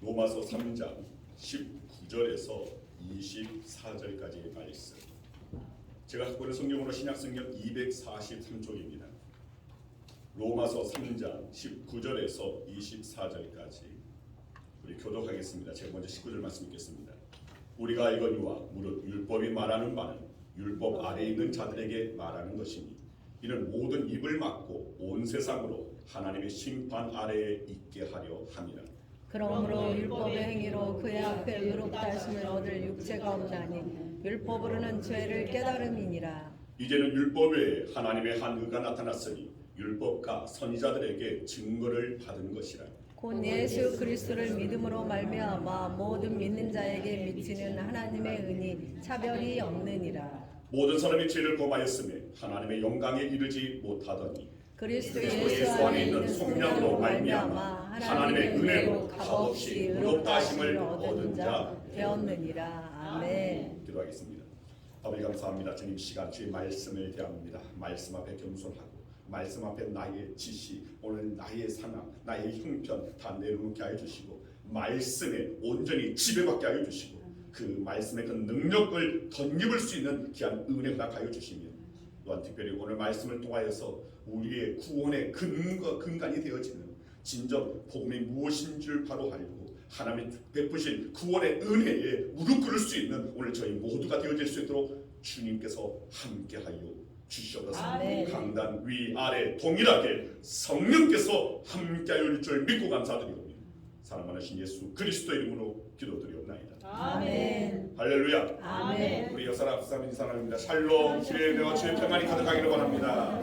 로마서 3장 19절에서 24절까지의 말씀. 제가 갖고 있는 성경으로 신약성경 243쪽입니다. 로마서 3장 19절에서 24절까지 우리 교독하겠습니다. 제가 먼저 19절 말씀 읽겠습니다. 우리가 알거니와 무릇 율법이 말하는 바는 율법 아래에 있는 자들에게 말하는 것이니 이는 모든 입을 막고 온 세상으로 하나님의 심판 아래에 있게 하려 함이라. 그러므로 율법의 행위로 그의 앞에 의롭다 하심을 얻을 육체가 없나니 율법으로는 죄를 깨달음이니라. 이제는 율법 외에 하나님의 한 의가 나타났으니 율법과 선지자들에게 증거를 받은 것이라. 곧 예수 그리스도를 믿음으로 말미암아 모든 믿는 자에게 미치는 하나님의 은이 차별이 없느니라. 모든 사람이 죄를 범하였으며 하나님의 영광에 이르지 못하더니 그리스도 예수 안에 있는 성령으로 말미암아 하나님의 은혜로 값없이 의롭다 하심을 얻은 자 되었느니라. 아멘. 기도하겠습니다. 아버지 감사합니다. 주님 시간 주의 말씀을 대합니다. 말씀 앞에 겸손하고 말씀 앞에 나의 지시, 오늘 나의 상황, 나의 형편 다 내려놓게 하여 주시고 말씀에 온전히 지배받게 하여 주시고 그 말씀의 그 능력을 덧입을 수 있는 귀한 은혜가 하여 주시며 또한 특별히 오늘 말씀을 통하여서 우리의 구원의 근간이 되어지는 진정 복음이 무엇인 줄 바로 알고 하나님이 베푸신 구원의 은혜에 무릎 꿇을 수 있는 오늘 저희 모두가 되어질 수 있도록 주님께서 함께하여 주시옵소서. 강단 위아래 동일하게 성령께서 함께하여 줄 믿고 감사드리옵니다. 사랑하는 신 예수 그리스도 이름으로 기도드리옵나이다. 아멘. 할렐루야. 아멘. 우리 여섯 앞사람이 사랑합니다. 샬롬 주의 은혜와 주의 평안이 가득하기를 바랍니다.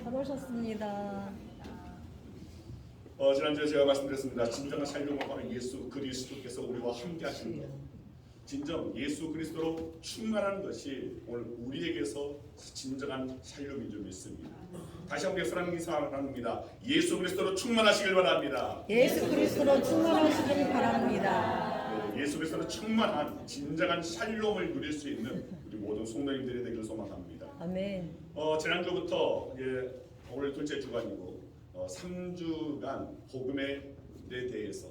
잘 오셨습니다. 지난주에 제가 말씀드렸습니다. 진정한 샬롬은 바로 예수 그리스도께서 우리와 함께 하시는 것. 진정 예수 그리스도로 충만한 것이 오늘 우리에게서 진정한 샬롬인 줄 믿습니다. 다시 한번 사랑하는 사랑합니다. 예수 그리스도로 충만하시길 바랍니다. 예수 그리스도로 충만하시길 바랍니다. 예수 그리스도로 충만한 진정한 샬롬을 누릴 수 있는 우리 모든 성도님들이 되기를 소망합니다. 아멘. 지난주부터 오늘 둘째 주간이고 3주간 복음에 대해서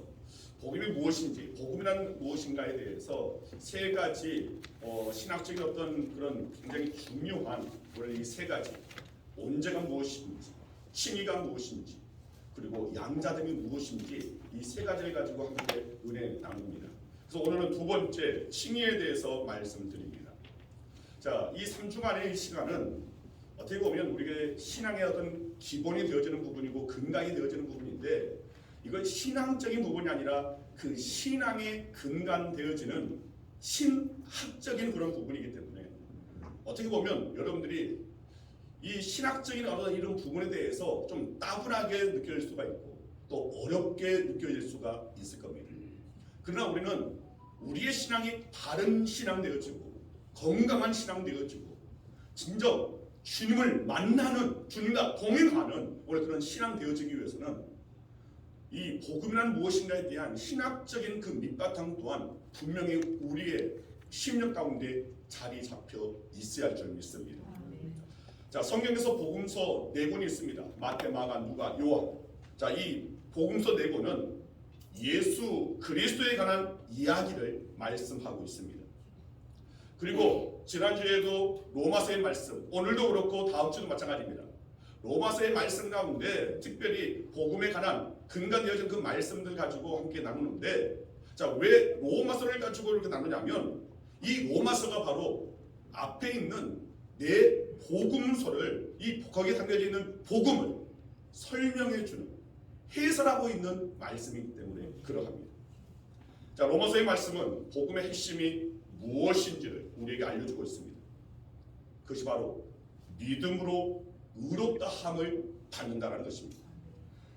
복음이 무엇인지, 복음이란 무엇인가에 대해서 세 가지 신학적인 어떤 그런 굉장히 중요한 오늘 이 세 가지 온제가 무엇인지, 칭의가 무엇인지, 그리고 양자됨이 무엇인지 이 세 가지를 가지고 함께 은혜 나눕니다. 그래서 오늘은 두 번째 칭의에 대해서 말씀드립니다. 자, 이 3주간의 시간은 어떻게 보면 우리가 신앙의 어떤 기본이 되어지는 부분이고 근간이 되어지는 부분인데 이건 신앙적인 부분이 아니라 그 신앙의 근간되어지는 신학적인 그런 부분이기 때문에 어떻게 보면 여러분들이 이 신학적인 어떤 이런 부분에 대해서 좀 따분하게 느껴질 수가 있고 또 어렵게 느껴질 수가 있을 겁니다. 그러나 우리는 우리의 신앙이 바른 신앙 되어지고 건강한 신앙 되어지고 진정 주님을 만나는 주님과 동행하는 오늘 그런 신앙 되어지기 위해서는 이 복음이란 무엇인가에 대한 신학적인 그 밑바탕 또한 분명히 우리의 심령 가운데 자리 잡혀 있어야 할 줄 믿습니다. 자, 성경에서 복음서 4권이 있습니다. 마태, 마가, 누가, 요한. 자, 이 복음서 4권은 예수 그리스도에 관한 이야기를 말씀하고 있습니다. 그리고 지난주에도 로마서의 말씀, 오늘도 그렇고 다음 주도 마찬가지입니다. 로마서의 말씀 가운데 특별히 복음에 관한 근간되어진 그 말씀들 가지고 함께 나누는데 자, 왜 로마서를 가지고 이렇게 나누냐면 이 로마서가 바로 앞에 있는 네 복음서를 거기에 담겨져 있는 복음을 설명해 주는 해설하고 있는 말씀이기 때문에 그러합니다. 자, 로마서의 말씀은 복음의 핵심이 무엇인지를 우리에게 알려주고 있습니다. 그것이 바로 믿음으로 의롭다 함을 받는다는 것입니다.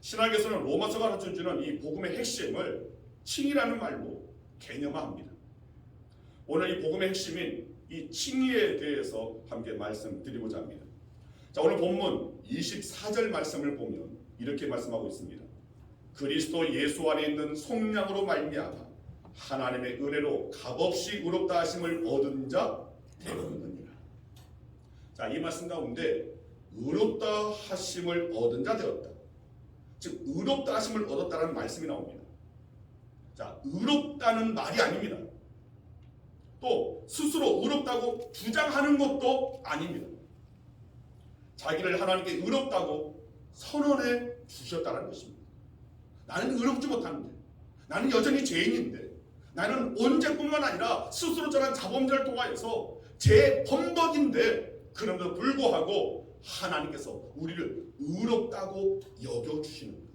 신학에서는 로마서가 가르쳐주는 이 복음의 핵심을 칭의라는 말로 개념화합니다. 오늘 이 복음의 핵심인 이 칭의에 대해서 함께 말씀드리고자 합니다. 자, 오늘 본문 24절 말씀을 보면 이렇게 말씀하고 있습니다. 그리스도 예수 안에 있는 속량으로 말미암아 하나님의 은혜로 값없이 의롭다 하심을 얻은 자 되었느니라. 자, 이 말씀 가운데 의롭다 하심을 얻은 자 되었다. 즉 의롭다 하심을 얻었다는 말씀이 나옵니다. 자, 의롭다는 말이 아닙니다. 또 스스로 의롭다고 주장하는 것도 아닙니다. 자기를 하나님께 의롭다고 선언해 주셨다는 것입니다. 나는 의롭지 못하는데, 나는 여전히 죄인인데, 나는 언제뿐만 아니라 스스로 저런 자범죄를 통하여서 죄범벅인데, 그럼에도 불구하고 하나님께서 우리를 의롭다고 여겨주시는 것,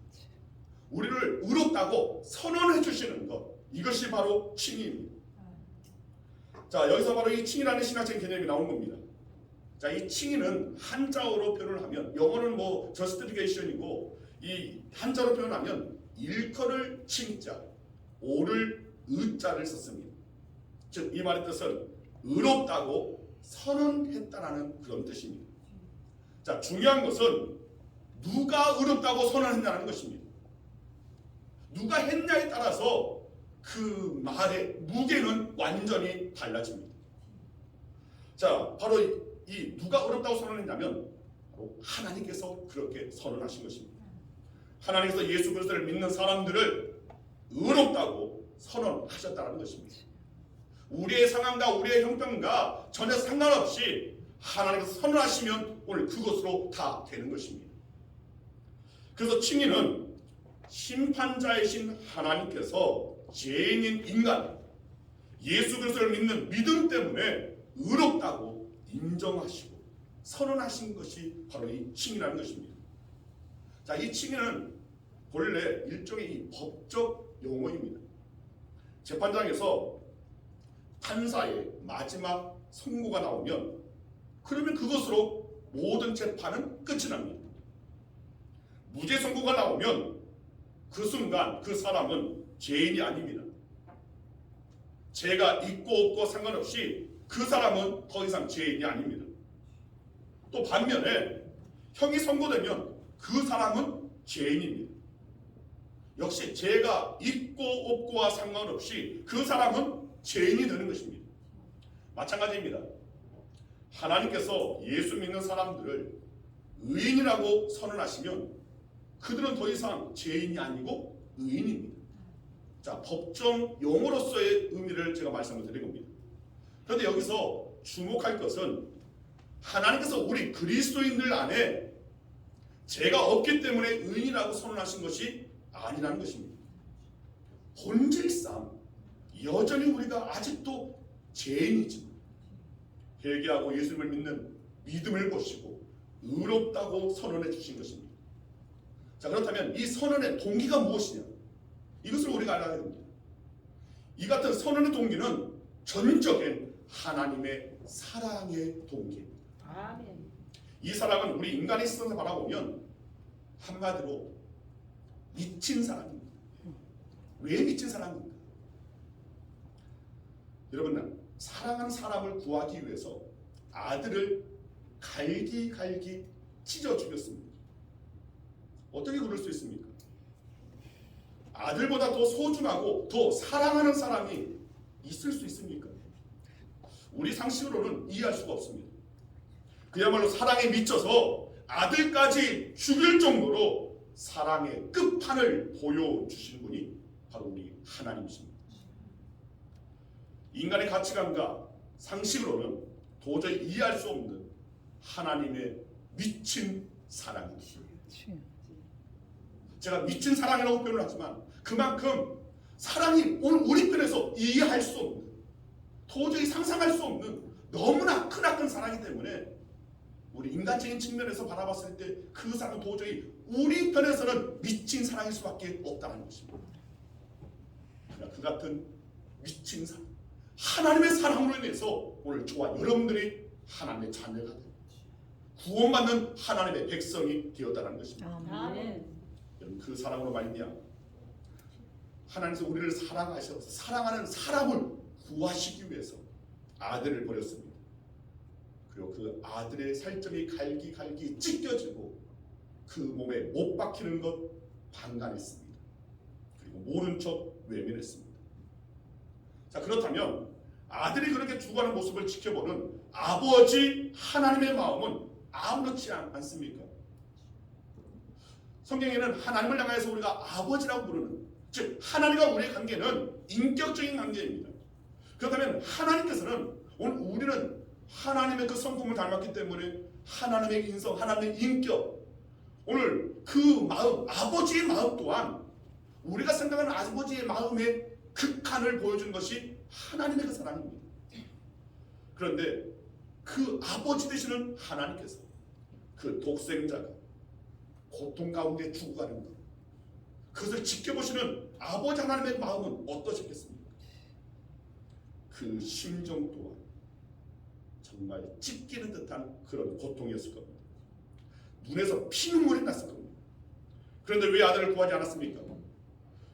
우리를 의롭다고 선언해 주시는 것, 이것이 바로 칭의입니다. 자, 여기서 바로 이 칭의라는 신학적인 개념이 나온 겁니다. 자, 이 칭의는 한자어로 표현을 하면, 영어는 뭐 justification이고, 이 한자로 표현하면 일컬을 칭자, 오를 의자를 썼습니다. 즉, 이 말의 뜻은 의롭다고 선언했다라는 그런 뜻입니다. 자, 중요한 것은 누가 의롭다고 선언했냐는 것입니다. 누가 했냐에 따라서 그 말의 무게는 완전히 달라집니다. 자, 바로 이 누가 의롭다고 선언했냐면 바로 하나님께서 그렇게 선언하신 것입니다. 하나님께서 예수 그리스도를 믿는 사람들을 의롭다고 선언하셨다는 것입니다. 우리의 상황과 우리의 형편과 전혀 상관없이 하나님께서 선언하시면 오늘 그것으로 다 되는 것입니다. 그래서 칭의는 심판자이신 하나님께서 죄인인 인간, 예수 그리스도를 믿는 믿음 때문에 의롭다고 인정하시고 선언하신 것이 바로 이 칭의라는 것입니다. 자, 이 칭의는 본래 일종의 이 법적 용어입니다. 재판장에서 판사의 마지막 선고가 나오면 그러면 그것으로 모든 재판은 끝이 납니다. 무죄 선고가 나오면 그 순간 그 사람은 죄인이 아닙니다. 죄가 있고 없고 상관없이 그 사람은 더 이상 죄인이 아닙니다. 또 반면에 형이 선고되면 그 사람은 죄인입니다. 역시 죄가 있고 없고와 상관없이 그 사람은 죄인이 되는 것입니다. 마찬가지입니다. 하나님께서 예수 믿는 사람들을 의인이라고 선언하시면 그들은 더 이상 죄인이 아니고 의인입니다. 자, 법정 용어로서의 의미를 제가 말씀을 드린 겁니다. 그런데 여기서 주목할 것은 하나님께서 우리 그리스도인들 안에 죄가 없기 때문에 의인이라고 선언하신 것이 아니라는 것입니다. 본질상 여전히 우리가 아직도 죄인이지만 회개하고 예수님을 믿는 믿음을 보시고 의롭다고 선언해 주신 것입니다. 자, 그렇다면 이 선언의 동기가 무엇이냐? 이것을 우리가 알아야 됩니다. 이 같은 선언의 동기는 전적인 하나님의 사랑의 동기입니다. 아멘. 이 사랑은 우리 인간의 시선에서 바라보면 한마디로 미친 사랑입니다. 왜 미친 사랑입니까? 여러분, 사랑하는 사람을 구하기 위해서 아들을 갈기갈기 찢어 죽였습니다. 어떻게 그럴 수 있습니까? 아들보다 더 소중하고 더 사랑하는 사람이 있을 수 있습니까? 우리 상식으로는 이해할 수가 없습니다. 그야말로 사랑에 미쳐서 아들까지 죽일 정도로 사랑의 끝판을 보여주신 분이 바로 우리 하나님이십니다. 인간의 가치관과 상식으로는 도저히 이해할 수 없는 하나님의 미친 사랑입니다. 제가 미친 사랑이라고 표현을 하지만 그만큼 사랑이 오늘 우리 편에서 이해할 수 없는, 도저히 상상할 수 없는 너무나 크나큰 사랑이기 때문에 우리 인간적인 측면에서 바라봤을 때 그 사랑은 도저히 우리 편에서는 미친 사랑일 수밖에 없다는 것입니다. 그러나 그 같은 미친 사랑, 하나님의 사랑으로 인해서 오늘 저와 여러분들이 하나님의 자녀가 되고 구원받는 하나님의 백성이 되었다는 것입니다. 아멘. 여러분, 그 사랑으로 말미암아 하나님께서 우리를 사랑하셔서 사랑하는 사람을 구하시기 위해서 아들을 버렸습니다. 그리고 그 아들의 살점이 갈기갈기 찢겨지고 그 몸에 못 박히는 것 방관했습니다. 그리고 모른 척 외면했습니다. 자, 그렇다면 아들이 그렇게 죽어가는 모습을 지켜보는 아버지 하나님의 마음은 아무렇지 않습니까? 성경에는 하나님을 향해서 우리가 아버지라고 부르는 즉 하나님과 우리의 관계는 인격적인 관계입니다. 그렇다면 하나님께서는 오늘 우리는 하나님의 그 성품을 닮았기 때문에 하나님의 인성, 하나님의 인격, 오늘 그 마음, 아버지의 마음 또한 우리가 생각하는 아버지의 마음의 극한을 보여준 것이 하나님의 그 사랑입니다. 그런데 그 아버지 되시는 하나님께서 그 독생자가 고통 가운데 죽어가는 것, 그것을 지켜보시는 아버지 하나님의 마음은 어떠셨겠습니까? 그 심정 또한 정말 찢기는 듯한 그런 고통이었을 겁니다. 눈에서 피눈물이 났을 겁니다. 그런데 왜 아들을 구하지 않았습니까?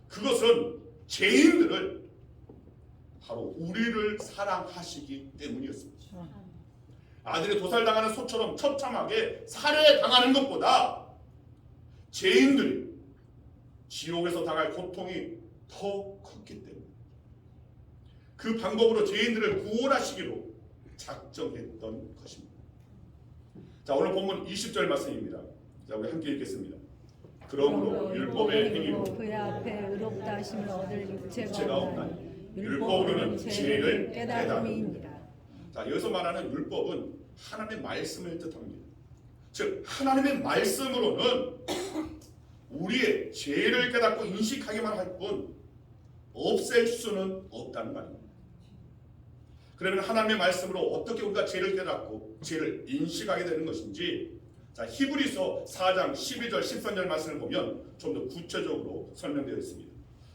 그것은 죄인들을 바로 우리를 사랑하시기 때문이었습니다. 아들이 도살당하는 소처럼 처참하게 살해당하는 것보다 죄인들이 지옥에서 당할 고통이 더 컸기 때문에 그 방법으로 죄인들을 구원하시기로 작정했던 것입니다. 자, 오늘 본문 20절 말씀입니다. 자, 우리 함께 읽겠습니다. 그러므로 율법의 행위로 그의 앞에 의롭다 하심을 얻을 육체가 없나니 없나니 율법으로는 죄를 깨달음이니라. 자, 여기서 말하는 율법은 하나님의 말씀을 뜻합니다. 즉 하나님의 말씀으로는 우리의 죄를 깨닫고 인식하기만 할 뿐 없앨 수는 없다는 말입니다. 그러면 하나님의 말씀으로 어떻게 우리가 죄를 깨닫고 죄를 인식하게 되는 것인지, 자, 히브리서 4장 12절 13절 말씀을 보면 좀 더 구체적으로 설명되어 있습니다.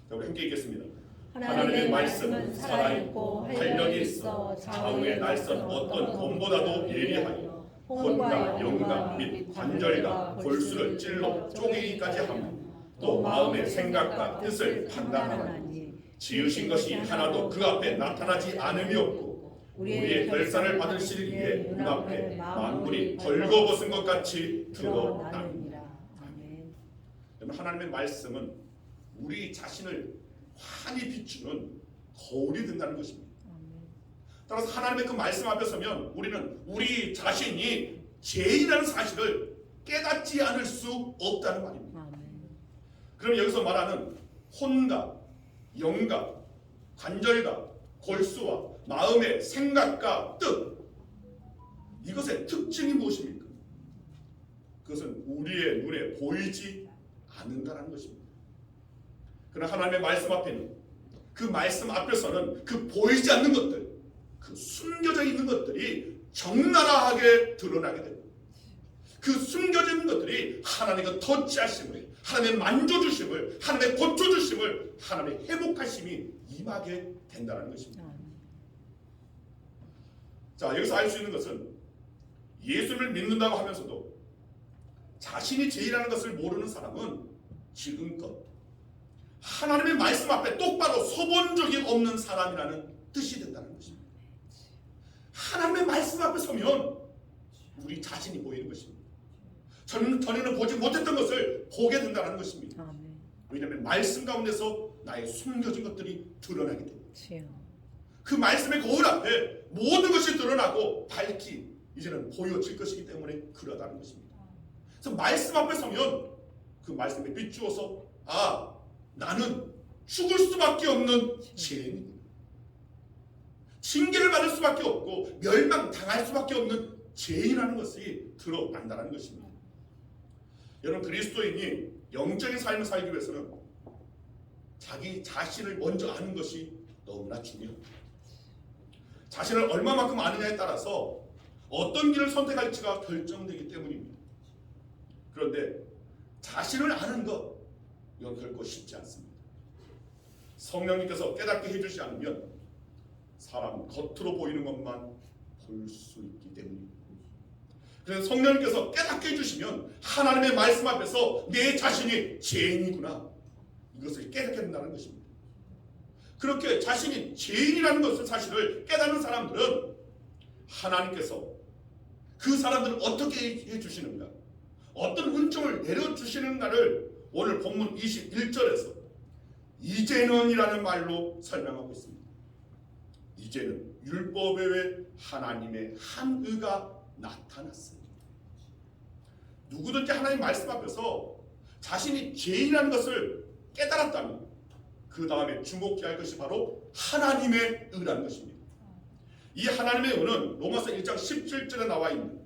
자, 우리 함께 읽겠습니다. 하나님의 말씀은 살아있고 활력이 있어 좌우의 날선 어떤 검보다도 예리하여 혼과 영과 및 관절과 골수를 찔러 쪼개기까지 하며 또 마음의 생각과 뜻을 판단하나니 지으신 것이 하나도 그 앞에 나타나지 않음이 없고 우리의 결산을 받으시기 위해 눈앞에 만물이 벌거벗은 것 같이 드러납니다. 하나님의 말씀은 우리 자신을 환히 비추는 거울이 된다는 것입니다. 따라서 하나님의 그 말씀 앞에 서면 우리는 우리 자신이 죄인이라는 사실을 깨닫지 않을 수 없다는 말입니다. 그럼 여기서 말하는 혼과 영과 관절과 골수와 마음의 생각과 뜻, 이것의 특징이 무엇입니까? 그것은 우리의 눈에 보이지 않는다는 것입니다. 그러나 하나님의 말씀 앞에는, 그 말씀 앞에서는 그 보이지 않는 것들, 그 숨겨져 있는 것들이 적나라하게 드러나게 됩니다. 그 숨겨져 있는 것들이 하나님의 터치하심을, 하나님의 만져주심을, 하나님의 고쳐주심을, 하나님의 회복하심이 임하게 된다는 것입니다. 자, 여기서 알 수 있는 것은 예수를 믿는다고 하면서도 자신이 죄인이라는 것을 모르는 사람은 지금껏 하나님의 말씀 앞에 똑바로 서본 적이 없는 사람이라는 뜻이 된다는 것입니다. 하나님의 말씀 앞에 서면 우리 자신이 보이는 것입니다. 전에는 보지 못했던 것을 보게 된다는 것입니다. 왜냐하면 말씀 가운데서 나의 숨겨진 것들이 드러나게 됩니다. 그 말씀의 거울 앞에 모든 것이 드러나고 밝히 이제는 보여질 것이기 때문에 그러다는 것입니다. 그래서 말씀 앞에 서면 그 말씀에 비추어서, 아, 나는 죽을 수밖에 없는 죄인이구나, 징계를 받을 수밖에 없고 멸망당할 수밖에 없는 죄인이라는 것이 드러난다는 것입니다. 여러분, 그리스도인이 영적인 삶을 살기 위해서는 자기 자신을 먼저 아는 것이 너무나 중요합니다. 자신을 얼마만큼 아느냐에 따라서 어떤 길을 선택할지가 결정되기 때문입니다. 그런데 자신을 아는 것, 이건 결코 쉽지 않습니다. 성령님께서 깨닫게 해주지 않으면 사람은 겉으로 보이는 것만 볼 수 있기 때문입니다. 그래서 성령님께서 깨닫게 해주시면 하나님의 말씀 앞에서 내 자신이 죄인이구나, 이것을 깨닫게 된다는 것입니다. 그렇게 자신이 죄인이라는 것을 사실을 깨닫는 사람들은 하나님께서 그 사람들을 어떻게 해주시는가, 어떤 은총을 내려주시는가를 오늘 본문 21절에서 이제는 이라는 말로 설명하고 있습니다. 이제는 율법에 외 하나님의 한 의가 나타났습니다. 누구든지 하나님 말씀 앞에서 자신이 죄인이라는 것을 깨달았다면, 그 다음에 주목해야 할 것이 바로 하나님의 의라는 것입니다. 이 하나님의 의는 로마서 1장 17절에 나와 있는,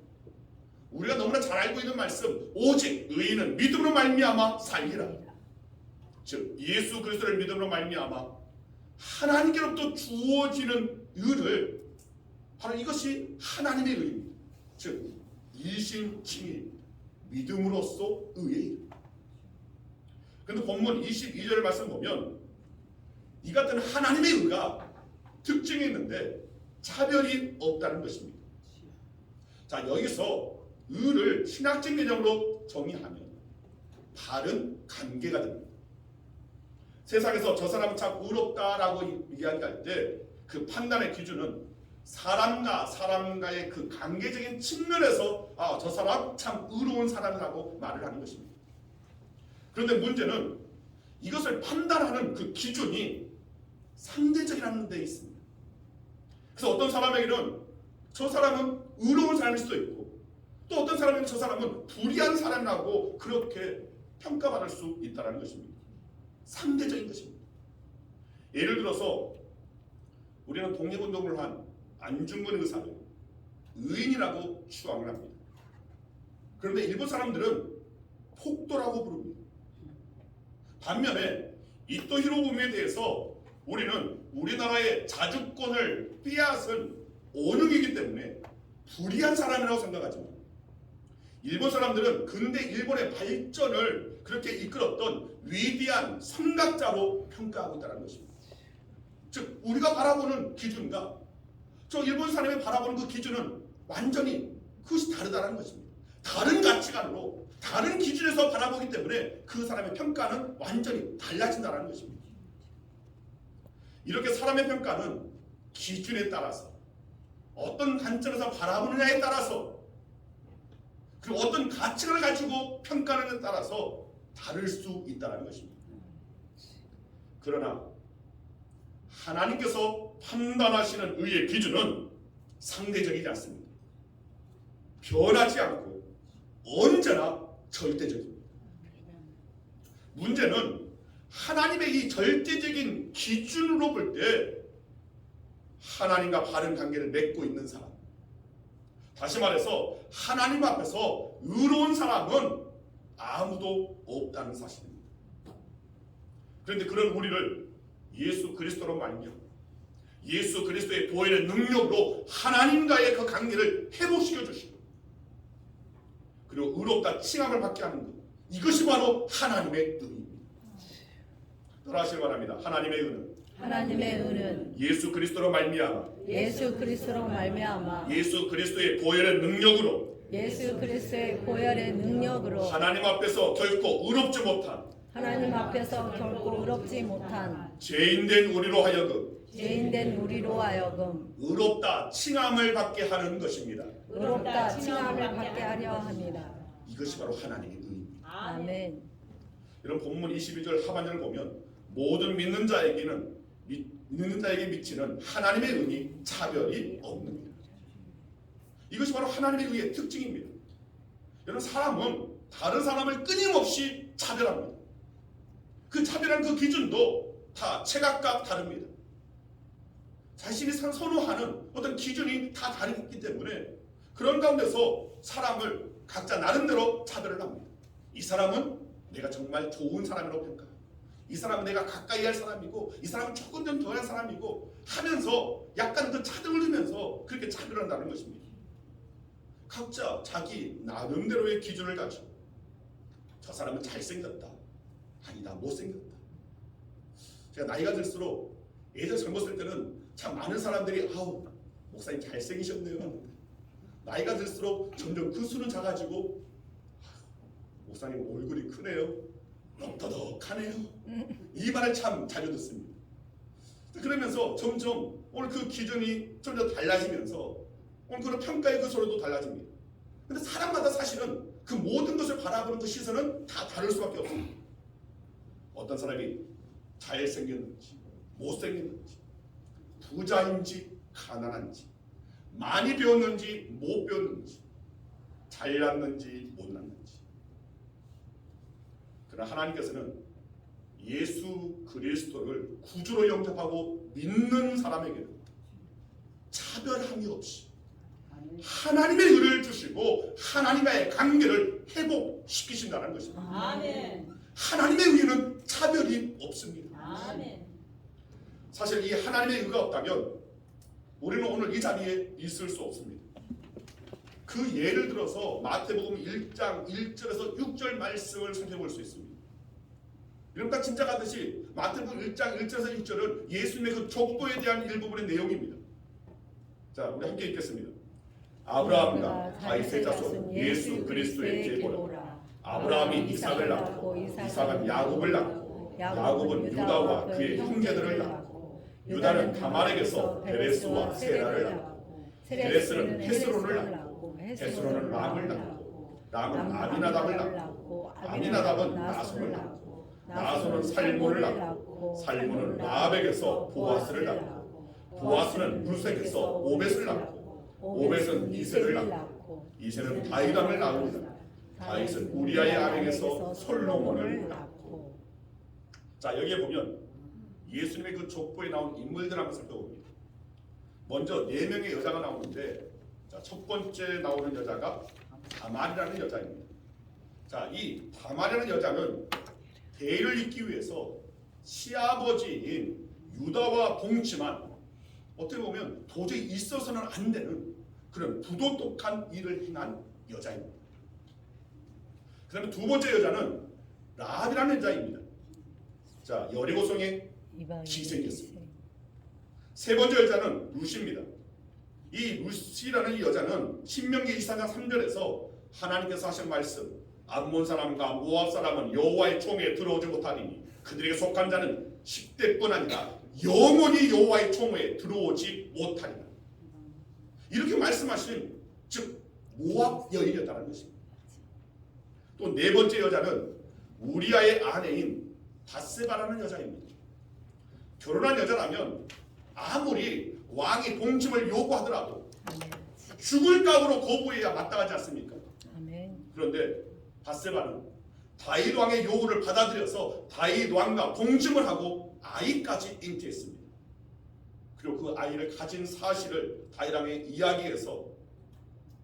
우리가 너무나 잘 알고 있는 말씀, 오직 의인은 믿음으로 말미암아 살리라. 즉 예수 그리스도를 믿음으로 말미암아 하나님께로부터 주어지는 의를, 바로 이것이 하나님의 의입니다. 즉 이신칭의 믿음으로써 의의 일. 그런데 본문 22절 말씀 보면 이 같은 하나님의 의가 특징이 있는데 차별이 없다는 것입니다. 자, 여기서 의를 신학적 개념으로 정의하면 바른 관계가 됩니다. 세상에서 저 사람은 참 의롭다라고 이야기할 때 그 판단의 기준은 사람과 사람과의 그 관계적인 측면에서 저 사람 참 의로운 사람이라고 말을 하는 것입니다. 그런데 문제는 이것을 판단하는 그 기준이 상대적이라는 데 있습니다. 그래서 어떤 사람에게는 저 사람은 의로운 사람일 수도 있고, 또 어떤 사람에게는 저 사람은 불의한 사람이라고 그렇게 평가받을 수 있다는 것입니다. 상대적인 것입니다. 예를 들어서 우리는 독립운동을 한 안중근 의사를 의인이라고 추앙을 합니다. 그런데 일본 사람들은 폭도라고 부릅니다. 반면에 이토 히로부미에 대해서 우리는 우리나라의 자주권을 빼앗은 원흉이기 때문에 불의한 사람이라고 생각하지만, 일본 사람들은 근대 일본의 발전을 그렇게 이끌었던 위대한 선각자로 평가하고 있다는 것입니다. 즉 우리가 바라보는 기준과 저 일본 사람이 바라보는 그 기준은 완전히 그것이 다르다는 것입니다. 다른 가치관으로 다른 기준에서 바라보기 때문에 그 사람의 평가는 완전히 달라진다는 것입니다. 이렇게 사람의 평가는 기준에 따라서, 어떤 관점에서 바라보느냐에 따라서, 그리고 어떤 가치관을 가지고 평가하는 데 따라서 다를 수 있다는 것입니다. 그러나 하나님께서 판단하시는 의의 기준은 상대적이지 않습니다. 변하지 않고 언제나 절대적입니다. 문제는 하나님의 이 절대적인 기준으로 볼 때 하나님과 바른 관계를 맺고 있는 사람, 다시 말해서 하나님 앞에서 의로운 사람은 아무도 없다는 사실입니다. 그런데 그런 우리를 예수 그리스도로 말미암아 예수 그리스도의 보혈의 능력으로 하나님과의 그 관계를 회복시켜 주시고, 그리고 의롭다 칭함을 받게 하는 것, 이것이 바로 하나님의 의입니다. 따라하시기 바랍니다. 하나님의 의는 예수 그리스도로 말미암아 예수 그리스도의 보혈의 능력으로 하나님 앞에서 결코 의롭지 못한 죄인된 우리로 하여금 의롭다 칭함을 받게 하는 것입니다. 하려 합니다. 이것이 바로 하나님의 의입니다. 아멘. 여러분 본문 22절 하반절을 보면 모든 믿는 자에게 미치는 하나님의 은이 차별이 없느니라. 이것이 바로 하나님의 의의 특징입니다. 여러분 사람은 다른 사람을 끊임없이 차별합니다. 그 차별한 그 기준도 다 체각각 다릅니다. 자신이 선호하는 어떤 기준이 다 다르기 때문에 그런 가운데서 사람을 각자 나름대로 차별을 합니다. 이 사람은 내가 정말 좋은 사람이라고 평가하고, 이 사람은 내가 가까이 할 사람이고, 이 사람은 조금 좀 덜한 사람이고 하면서 약간 그 차등을 두면서 그렇게 차별한다는 것입니다. 각자 자기 나름대로의 기준을 가지고 저 사람은 잘생겼다, 아니다 못생겼다. 제가 나이가 들수록 예전 젊었을 때는 참 많은 사람들이 목사님 잘생기셨네요 하는데, 나이가 들수록 점점 그 수는 작아지고 목사님 얼굴이 크네요, 넉더덕하네요, 이 말을 참 자주 듣습니다. 그러면서 점점 오늘 그 기준이 점점 달라지면서 오늘 그런 평가의 그 소리도 달라집니다. 근데 사람마다 사실은 그 모든 것을 바라보는 그 시선은 다 다를 수밖에 없습니다. 어떤 사람이 잘생겼는지 못생겼는지, 부자인지 가난한지, 많이 배웠는지 못 배웠는지, 잘났는지 못났는지. 그러나 하나님께서는 예수 그리스도를 구주로 영접하고 믿는 사람에게는 차별함이 없이 하나님의 의를 주시고 하나님과의 관계를 회복시키신다는 것입니다. 아멘. 하나님의 의는 차별이 없습니다. 아멘. 사실 이 하나님의 의가 없다면 우리는 오늘 이 자리에 있을 수 없습니다. 그 예를 들어서 마태복음 1장 1절에서 6절 말씀을 살펴볼 수 있습니다. 이름과 짐작하듯이 마태복음 1장 1절에서 6절은 예수님의 그 족보에 대한 일부분의 내용입니다. 자, 우리 함께 읽겠습니다. 아브라함과 다윗의 자손 예수 그리스도의 계보라. 아브라함이 이삭을 낳고 이삭은 야곱을 낳고 야곱은 유다와 그의 형제들을 낳고 유다는 다말에게서 베레스와 세라를 낳고 베레스는 헤스론을 낳고 헤스론은 람을 낳고 람은 아미나답을 낳고 아미나답은 나손을 낳고 나손은 살몬을 낳고 살몬은 라합에게서 보아스를 낳고 보아스는 루색에서 오벳을 낳고 오벳은 이새를 낳고 이새는 다윗왕을 낳습니다. 다윗은 우리아의 아내에게서 솔로몬을 낳고. 자, 여기에 보면 예수님의 그 족보에 나온 인물들 한번 살펴봅니다. 먼저 4명의 여자가 나오는데, 자, 첫 번째 나오는 여자가 다말이라는 여자입니다. 자, 이 다말이라는 여자는 대의를 잇기 위해서 시아버지인 유다와 동침한, 어떻게 보면 도저히 있어서는 안 되는 그런 부도덕한 일을 행한 여자입니다. 그 다음에 두 번째 여자는 라합이라는 여자입니다. 자, 여리고성의 기생이었습니다. 세 번째 여자는 루시입니다. 이 루시라는 여자는 신명기 24장 3절에서 하나님께서 하신 말씀, 암몬 사람과 모압 사람은 여호와의 총회에 들어오지 못하리니 그들에게 속한 자는 10대뿐 아니라 영원히 여호와의 총회에 들어오지 못하리라. 이렇게 말씀하신, 즉 모압 여인이었다는 것입니다. 또 네 번째 여자는 우리아의 아내인 바세바라는 여자입니다. 결혼한 여자라면 아무리 왕이 동침을 요구하더라도 죽을 각오로 거부해야 마땅하지 않습니까? 그런데 바세바는 다윗 왕의 요구를 받아들여서 다윗 왕과 동침을 하고 아이까지 잉태했습니다. 그리고 그 아이를 가진 사실을 다윗 왕의 이야기에서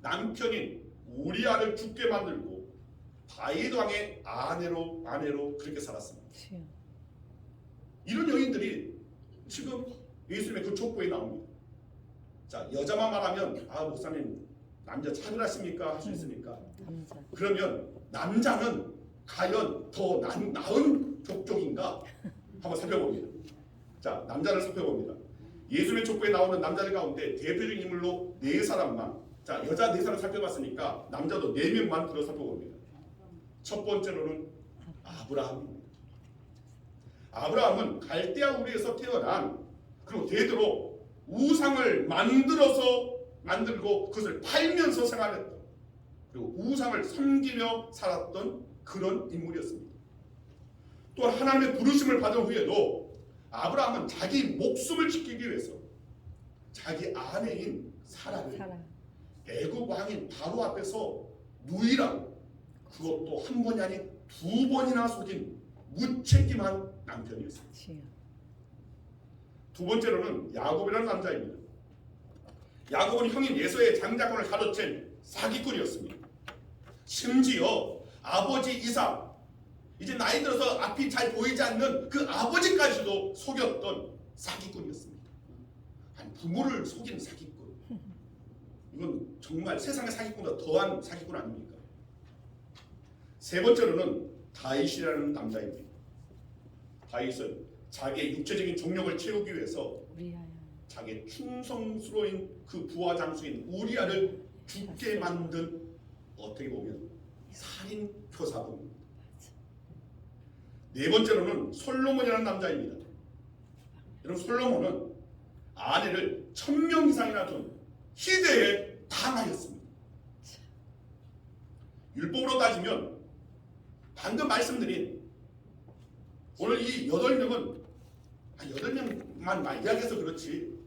남편인 우리아를 죽게 만들고 다윗 왕의 아내로 그렇게 살았습니다. 이런 여인들이 지금 예수님의 그 족보에 나옵니다. 자, 여자만 말하면 목사님 남자 차별하십니까? 할 수 있습니까? 그러면 남자는 과연 더 나은 족족인가? 한번 살펴봅니다. 자, 남자를 살펴봅니다. 예수님의 족보에 나오는 남자들 가운데 대표적인 인물로 4사람만, 자, 여자 4사람 살펴봤으니까 남자도 4명만 들어 살펴봅니다. 첫 번째로는 아브라함입니다. 아브라함은 갈대아 우리에서 태어난, 그리고 대대로 우상을 만들고 그것을 팔면서 생활했던, 그리고 우상을 섬기며 살았던 그런 인물이었습니다. 또 하나님의 부르심을 받은 후에도 아브라함은 자기 목숨을 지키기 위해서 자기 아내인 사라를 애굽 왕인 바로 앞에서 누이라고, 그것도 한 번이 아닌 2번이나 속인 무책임한 남편이었습니다. 두 번째로는 야곱이라는 남자입니다. 야곱은 형인 에서의 장자권을 가로챈 사기꾼이었습니다. 심지어 아버지 이삭, 이제 나이 들어서 앞이 잘 보이지 않는 그 아버지까지도 속였던 사기꾼이었습니다. 아니, 부모를 속이는 사기꾼, 이건 정말 세상의 사기꾼보다 더한 사기꾼 아닙니까? 세 번째로는 다윗이라는 남자입니다. 다윗은 자기의 육체적인 정력을 채우기 위해서 자기의 충성스러운 그 부하 장수인 우리아를 죽게 만든, 어떻게 보면 살인 교사범입니다. 네 번째로는 솔로몬이라는 남자입니다. 여러분, 솔로몬은 아내를 1000명 이상이나 둔 희대의 당하였습니다. 율법으로 따지면 방금 말씀드린 오늘 이 8명은 8명만 이야기해서 그렇지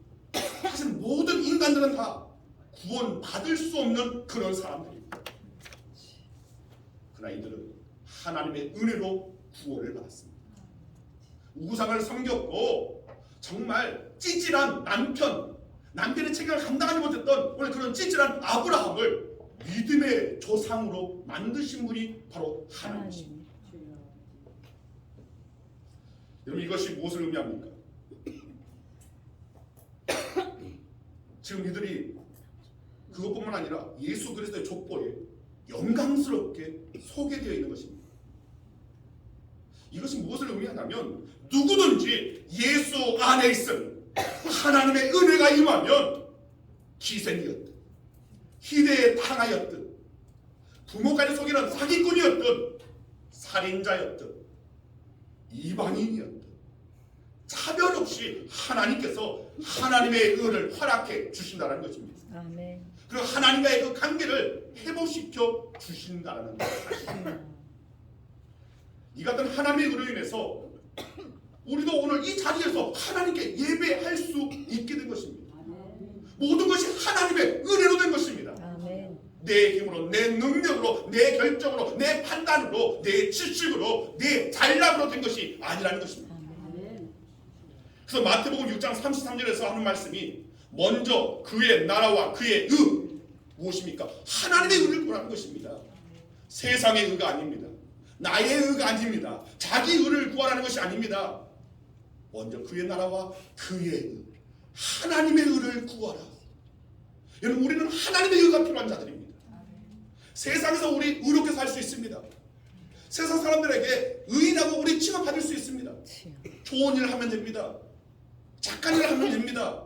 사실 모든 인간들은 다 구원받을 수 없는 그런 사람들입니다. 그러나 이들은 하나님의 은혜로 구원을 받았습니다. 우상을 섬겼고 정말 찌질한 남편의 책임을 감당하지 못했던 오늘 그런 찌질한 아브라함을 믿음의 조상으로 만드신 분이 바로 하나님이십니다. 여러분 이것이 무엇을 의미합니까? 지금 이들이 그것뿐만 아니라 예수 그리스도의 족보에 영광스럽게 소개되어 있는 것입니다. 이것이 무엇을 의미하냐면 누구든지 예수 안에 있음 하나님의 은혜가 임하면 기생이었든 희대에 당하였든 부모까지 속이는 사기꾼이었든 살인자였든 이방인이었든 차별 없이 하나님께서 하나님의 은혜를 허락해 주신다는 것입니다. 아멘. 그리고 하나님과의 그 관계를 회복시켜 주신다는 사실. 이 같은 하나님의 은혜로 인해서 우리도 오늘 이 자리에서 하나님께 예배할 수 있게 된 것입니다. 모든 것이 하나님의 은혜로 된 것입니다. 아멘. 내 힘으로, 내 능력으로, 내 결정으로, 내 판단으로, 내 지식으로, 내 잘남으로 된 것이 아니라는 것입니다. 그래서 마태복음 6장 33절에서 하는 말씀이 먼저 그의 나라와 그의 무엇입니까? 하나님의 의를 구하는 것입니다. 세상의 의가 아닙니다. 나의 의가 아닙니다. 자기 의를 구하라는 것이 아닙니다. 먼저 그의 나라와 그의 의, 하나님의 의를 구하라. 여러분 우리는 하나님의 의가 필요한 자들입니다. 세상에서 우리 의롭게 살 수 있습니다. 세상 사람들에게 의인하고 우리 취급받을 수 있습니다. 좋은 일을 하면 됩니다. 착한 일을 하면 됩니다.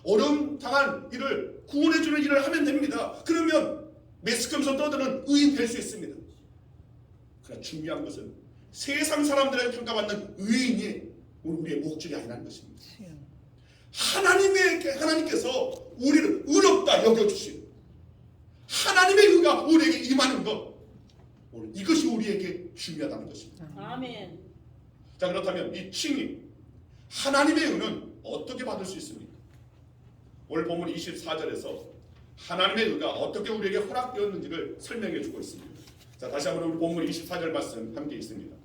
어려움 당한 일을 구원해주는 일을 하면 됩니다. 그러면 매스컴에서 떠드는 의인 될 수 있습니다. 그러나 중요한 것은 세상 사람들에게 평가받는 의인이 우리의 목적이 아니라는 것입니다. 하나님께서 우리를 의롭다 여겨주신 하나님의 의가 우리에게 임하는 것, 이것이 우리에게 중요하다는 것입니다. 아멘. 자, 그렇다면 이 칭의, 하나님의 의는 어떻게 받을 수 있습니까? 오늘 본문 24절에서 하나님의 의가 어떻게 우리에게 허락되었는지를 설명해 주고 있습니다. 자, 다시 한번 우리 본문 24절 말씀 함께 있습니다.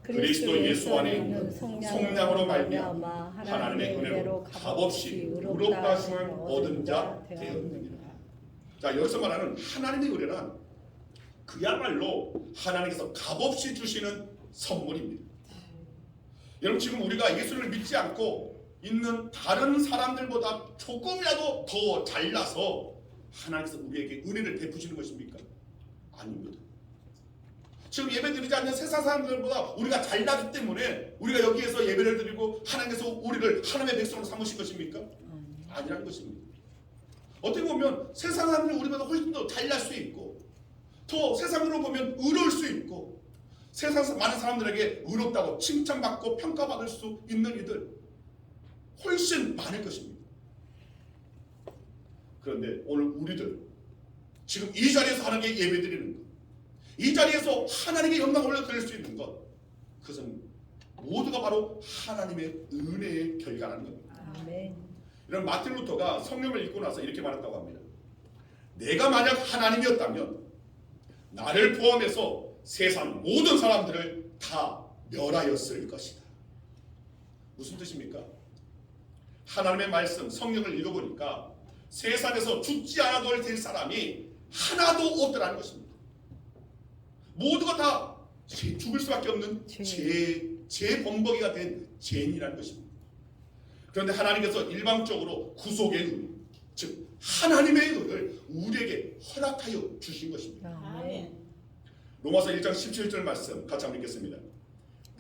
그리스도 예수 안에 있는 성량으로 말미암아 하나님의 은혜로 값없이 의롭다 하심을 얻은 자 되었느니라. 자, 여기서 말하는 하나님의 은혜란 그야말로 하나님께서 값없이 주시는 선물입니다. 여러분 지금 우리가 예수를 믿지 않고 있는 다른 사람들보다 조금이라도 더 잘나서 하나님께서 우리에게 은혜를 베푸시는 것입니까? 아닙니다. 지금 예배드리지 않는 세상 사람들보다 우리가 잘나기 때문에 우리가 여기에서 예배를 드리고 하나님께서 우리를 하나님의 백성으로 삼으신 것입니까? 아니라는 것입니다. 어떻게 보면 세상 사람들이 우리보다 훨씬 더 잘날 수 있고 더 세상으로 보면 의로울 수 있고 세상 많은 사람들에게 의롭다고 칭찬받고 평가받을 수 있는 이들 훨씬 많을 것입니다. 그런데 오늘 우리들 지금 이 자리에서 하나님께 예배드리는 것, 이 자리에서 하나님께 영광을 올려드릴 수 있는 것, 그것은 모두가 바로 하나님의 은혜의 결과라는 겁니다. 아멘. 이런 마틴 루터가 성경을 읽고 나서 이렇게 말했다고 합니다. 내가 만약 하나님이었다면 나를 포함해서 세상 모든 사람들을 다 멸하였을 것이다. 무슨 뜻입니까? 하나님의 말씀 성경을 읽어보니까 세상에서 죽지 않아도 될 사람이 하나도 없더라는 것입니다. 모두가 다 죽을 수밖에 없는 죄 범벅이가 된 죄인이라는 것입니다. 그런데 하나님께서 일방적으로 구속의 의, 즉 하나님의 의를 우리에게 허락하여 주신 것입니다. 아멘. 로마서 1장 17절 말씀 같이 한번 읽겠습니다.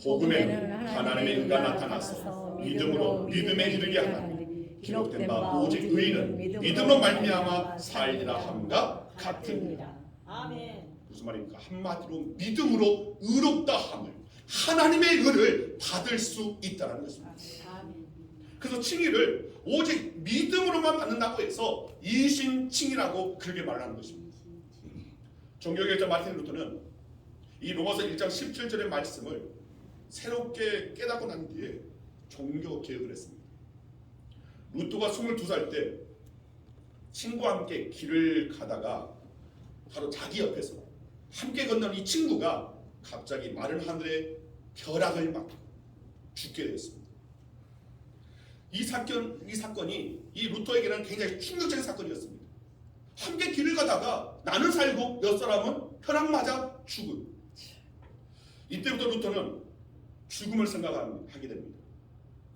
복음에는 하나님의 의가 나타나서 믿음으로 믿음에 이르게 하나니 기록된 바 오직 의인은 믿음으로 말미암아 살리라 함과 같으니라. 아멘. 무슨 말입니까? 한마디로 믿음으로 의롭다 함을 하나님의 의를 받을 수 있다는 것입니다. 아멘. 그래서 칭의를 오직 믿음으로만 받는다고 해서 이신칭의라고 그렇게 말하는 것입니다. 종교개혁자 마틴 루터는 이 로마서 1장 17절의 말씀을 새롭게 깨닫고 난 뒤에 종교개혁을 했습니다. 루터가 22살 때 친구와 함께 길을 가다가 바로 자기 옆에서 함께 건너는 이 친구가 갑자기 마른 하늘에 벼락을 맞고 죽게 되었습니다. 이 사건이 이 루터에게는 굉장히 충격적인 사건이었습니다. 함께 길을 가다가 나는 살고 옆 사람은 혈압 맞아 죽은. 이때부터 루터는 죽음을 생각하게 됩니다.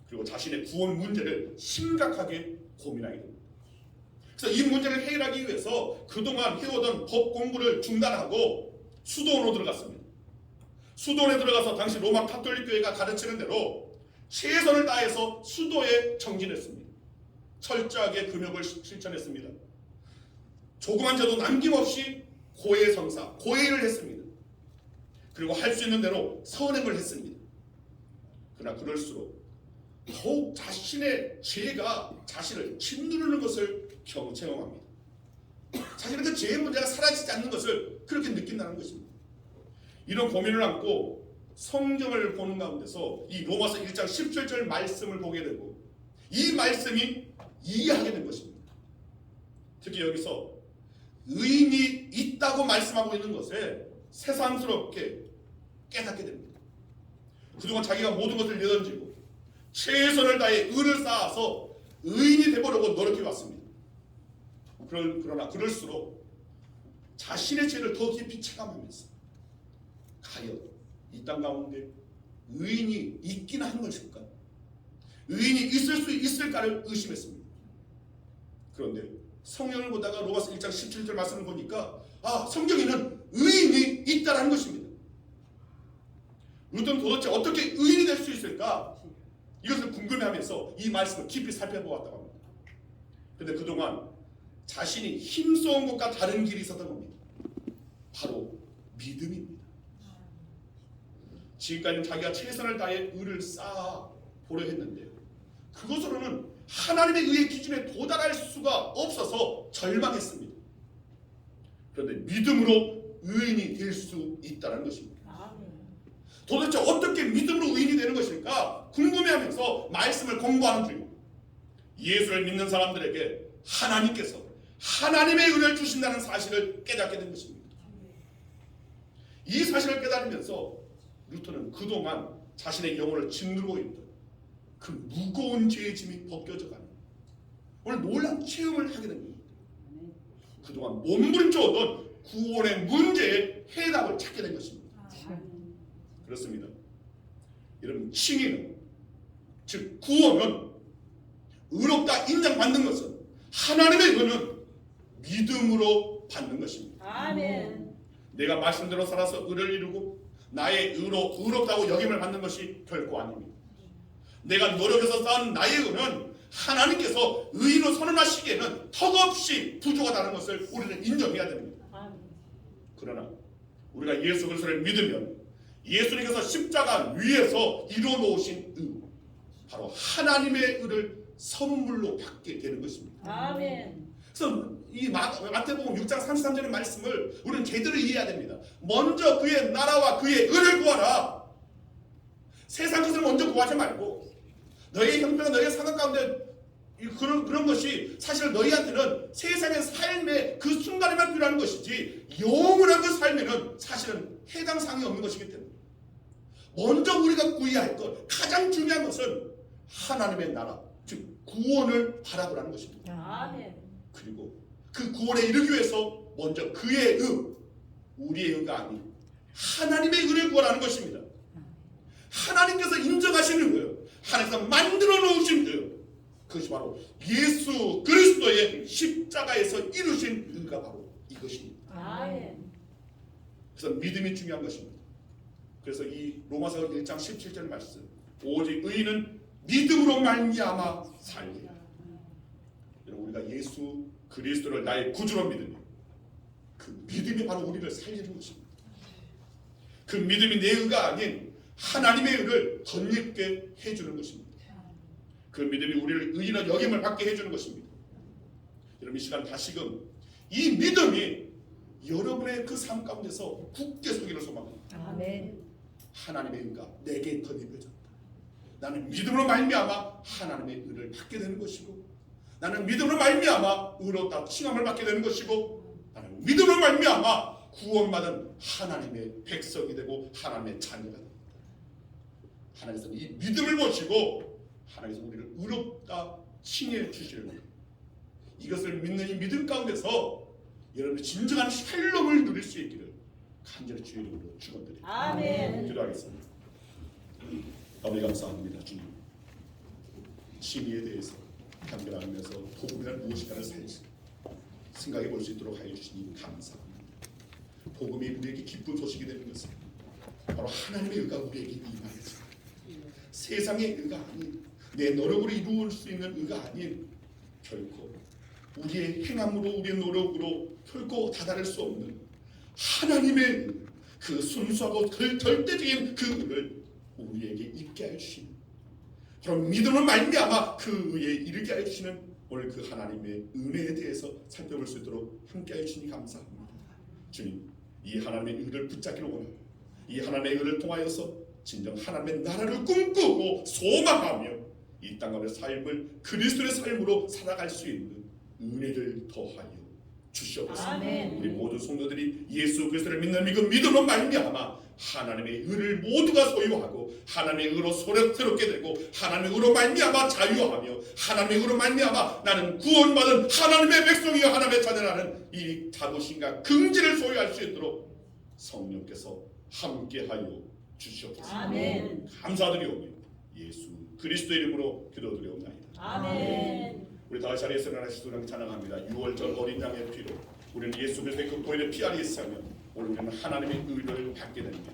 그리고 자신의 구원 문제를 심각하게 고민하게 됩니다. 그래서 이 문제를 해결하기 위해서 그동안 해오던 법 공부를 중단하고 수도원으로 들어갔습니다. 수도원에 들어가서 당시 로마 카톨릭 교회가 가르치는 대로 최선을 다해서 수도에 정진했습니다. 철저하게 금욕을 실천했습니다. 조그만 자도 남김없이 고해 성사, 고해를 했습니다. 그리고 할 수 있는 대로 선행을 했습니다. 그러나 그럴수록 더욱 자신의 죄가 자신을 짓누르는 것을 경험합니다. 자신의 그 죄의 문제가 사라지지 않는 것을 그렇게 느낀다는 것입니다. 이런 고민을 안고 성경을 보는 가운데서 이 로마서 1장 17절 말씀을 보게 되고 이 말씀이 이해하게 된 것입니다. 특히 여기서 의인이 있다고 말씀하고 있는 것에 새삼스럽게 깨닫게 됩니다. 그동안 자기가 모든 것을 내던지고 최선을 다해 의를 쌓아서 의인이 되보려고 노력해 왔습니다. 그러나 그럴수록 자신의 죄를 더 깊이 체감하면서 과연 이 땅 가운데 의인이 있긴 한 것일까? 의인이 있을 수 있을까를 의심했습니다. 그런데 성경을 보다가 로마서 1장 17절 말씀을 보니까 성경에는 의인이 있다는 것입니다. 루터는 도대체 어떻게 의인이 될 수 있을까? 이것을 궁금해하면서 이 말씀을 깊이 살펴보았다고 합니다. 그런데 그동안 자신이 힘써온 것과 다른 길이 있었던 겁니다. 바로 믿음입니다. 지금까지는 자기가 최선을 다해 의를 쌓아 보려 했는데 그것으로는 하나님의 의의 기준에 도달할 수가 없어서 절망했습니다. 그런데 믿음으로 의인이 될 수 있다는 것입니다. 도대체 어떻게 믿음으로 의인이 되는 것일까 궁금해하면서 말씀을 공부하는 중 예수를 믿는 사람들에게 하나님께서 하나님의 의를 주신다는 사실을 깨닫게 된 것입니다. 이 사실을 깨달으면서 루터는 그동안 자신의 영혼을 짓누르고 있던 그 무거운 죄의 짐이 벗겨져가는 오늘 놀라운 체험을 하게 됩니다. 그동안 몸부림쳐오던 구원의 문제에 해답을 찾게 된 것입니다. 그렇습니다. 여러분, 칭의는 즉 구원은 의롭다 인정받는 것은 하나님의 의는 믿음으로 받는 것입니다. 아멘. 내가 말씀대로 살아서 의를 이루고 나의 의로 의롭다고 여김을 받는 것이 결코 아닙니다. 내가 노력해서 쌓은 나의 의는 하나님께서 의로 선언하시기에는 턱없이 부족하다는 것을 우리는 인정해야 됩니다. 그러나 우리가 예수 그리스도를 믿으면 예수님께서 십자가 위에서 이루어 놓으신 의, 바로 하나님의 의를 선물로 받게 되는 것입니다. 아멘. 그래서 이 마태복음 6장 33절의 말씀을 우리는 제대로 이해해야 됩니다. 먼저 그의 나라와 그의 의를 구하라. 세상 것을 먼저 구하지 말고 너의 형편과 너의 상황 가운데 그런 것이 사실 너희한테는 세상의 삶의 그 순간에만 필요한 것이지 영원한 그 삶에는 사실은 해당 사항이 없는 것이기 때문에 먼저 우리가 구해야 할 것, 가장 중요한 것은 하나님의 나라, 즉 구원을 바라보라는 것입니다. 아멘. 그리고 그 구원에 이르기 위해서 먼저 그의 의, 우리의 의가 아닌 하나님의 의를 구하라는 것입니다. 하나님께서 인정하시는 거예요. 하나님께서 만들어 놓으신 의, 그것이 바로 예수 그리스도의 십자가에서 이루신 의가 바로 이것입니다. 아멘. 그래서 믿음이 중요한 것입니다. 그래서 이 로마서 1장 17절 말씀, 오직 의인은 믿음으로 말미암아 살리라. 우리가 예수 그리스도를 나의 구주로 믿으면 그 믿음이 바로 우리를 살리는 것입니다. 그 믿음이 내 의가 아닌 하나님의 의를 덧입게 해주는 것입니다. 그 믿음이 우리를 의인의 여김을 받게 해주는 것입니다. 여러분, 이 시간 다시금 이 믿음이 여러분의 그 삶 가운데서 굳게 서기를 소망합니다. 아멘. 하나님의 의가 내게 덧입혀졌다. 나는 믿음으로 말미암아 하나님의 의를 받게 되는 것이고, 나는 믿음으로 말미암아 의롭다 칭함을 받게 되는 것이고, 나는 믿음으로 말미암아 구원받은 하나님의 백성이 되고 하나님의 자녀가 됩니다. 하나님께서 이 믿음을 보시고 하나님께서 우리를 의롭다 칭해 주시는 이것을 믿는 이 믿음 가운데서 여러분의 진정한 샬롬을 누릴 수 있기를 간절히 주의 이름으로 축원드립니다. 아멘. 기도하겠습니다. 아버지 감사합니다. 주님, 진리에 대해서 감별하면서 복음이란 무엇인가를 생각해 볼 수 있도록 하여 주시니 감사합니다. 복음이 우리에게 기쁜 소식이 되는 것은 바로 하나님의 의가 우리에게 임하여서 세상의 의가 아닌 내 노력으로 이루어질 수 있는 의가 아닌 결코 우리의 행함으로 우리의 노력으로 결코 다다를 수 없는 하나님의 그 순수하고 절대적인 그 의를 우리에게 있게 하여 주시는 그럼 믿음을 말미암아 그 의에 이르게 하여 주시는 오늘 그 하나님의 은혜에 대해서 살펴볼 수 있도록 함께 하여 주시니 감사합니다. 주님, 이 하나님의 의를 붙잡기를 원하고 이 하나님의 의를 통하여서 진정 하나님의 나라를 꿈꾸고 소망하며 이 땅 가운데 삶을 그리스도의 삶으로 살아갈 수 있는 은혜를 더하여 주시옵소서. 아멘. 우리 모든 성도들이 예수 그리스도를 믿는 그 믿음으로 말미암아 하나님의 의를 모두가 소유하고 하나님의 의로 소렵스럽게 되고 하나님의 의로 말미암아 자유하며 하나님의 의로 말미암아 나는 구원받은 하나님의 백성이요 하나님의 자녀라는 이 자부심과 긍지를 소유할 수 있도록 성령께서 함께하여 주시옵소서. 아멘. 감사드리오며 예수 그리스도의 이름으로 기도드리옵나이다. 아멘. 우리 다시 자리에서 일어나시 소령 찬양합니다. 6월절 어린 양의 피로 우리는 예수 그리스도의 그 보혈의 피 아래 있으면 오늘 우리는 하나님의 의를 받게 됩니다.